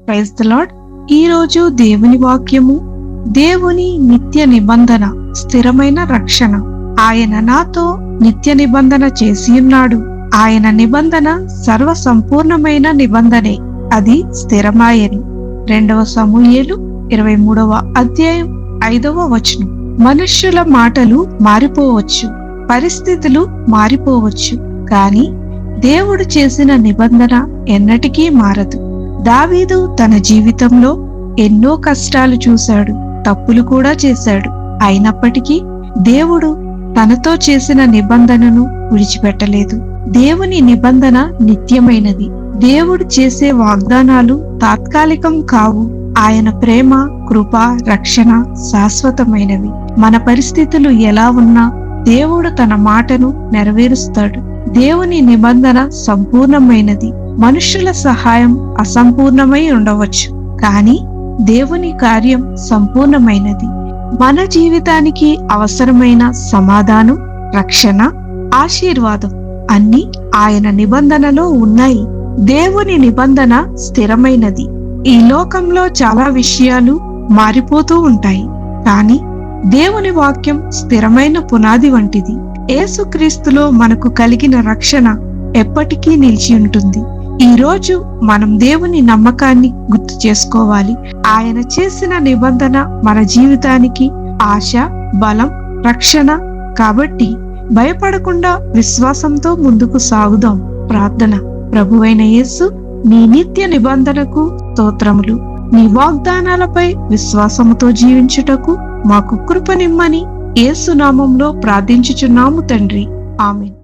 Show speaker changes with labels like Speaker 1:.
Speaker 1: Praise the lord. ఈ రోజు దేవుని వాక్యము, దేవుని నిత్య నిబంధన స్థిరమైన రక్షణ. ఆయన నాతో నిత్య నిబంధన చేసి ఉన్నాడు. ఆయన నిబంధన సర్వ సంపూర్ణమైన నిబంధనే, అది స్థిరమాయని. 2 సమూయేలు 23వ అధ్యాయం 5వ వచనం. మనుష్యుల మాటలు మారిపోవచ్చు, పరిస్థితులు మారిపోవచ్చు, కానీ దేవుడు చేసిన నిబంధన ఎన్నటికీ మారదు. దావీదు తన జీవితంలో ఎన్నో కష్టాలు చూశాడు, తప్పులు కూడా చేశాడు. అయినప్పటికీ దేవుడు తనతో చేసిన నిబంధనను విడిచిపెట్టలేదు. దేవుని నిబంధన నిత్యమైనది. దేవుడు చేసే వాగ్దానాలు తాత్కాలికం కావు. ఆయన ప్రేమ, కృప, రక్షణ శాశ్వతమైనవి. మన పరిస్థితులు ఎలా ఉన్నా దేవుడు తన మాటను నెరవేరుస్తాడు. దేవుని నిబంధన సంపూర్ణమైనది. మనుషుల సహాయం అసంపూర్ణమై ఉండవచ్చు, కానీ దేవుని కార్యం సంపూర్ణమైనది. మన జీవితానికి అవసరమైన సమాధానం, రక్షణ, ఆశీర్వాదం అన్నీ ఆయన నిబంధనలో ఉన్నాయి. దేవుని నిబంధన స్థిరమైనది. ఈ లోకంలో చాలా విషయాలు మారిపోతూ ఉంటాయి, కానీ దేవుని వాక్యం స్థిరమైన పునాది వంటిది. యేసుక్రీస్తులో మనకు కలిగిన రక్షణ ఎప్పటికీ నిలిచి ఉంటుంది. ఈ రోజు మనం దేవుని నమ్మకాన్ని గుర్తు చేసుకోవాలి. ఆయన చేసిన నిబంధన మన జీవితానికి ఆశ, బలం, రక్షణ. కాబట్టి భయపడకుండా విశ్వాసంతో ముందుకు సాగుదాం. ప్రార్థన. ప్రభువైన యేసు, నీ నిత్య నిబంధనకు స్తోత్రములు. నీ వాగ్దానాలపై విశ్వాసముతో జీవించుటకు మాకు కృపనిమ్మని యేసు నామంలో ప్రార్థించుచున్నాము తండ్రి. ఆమేన్.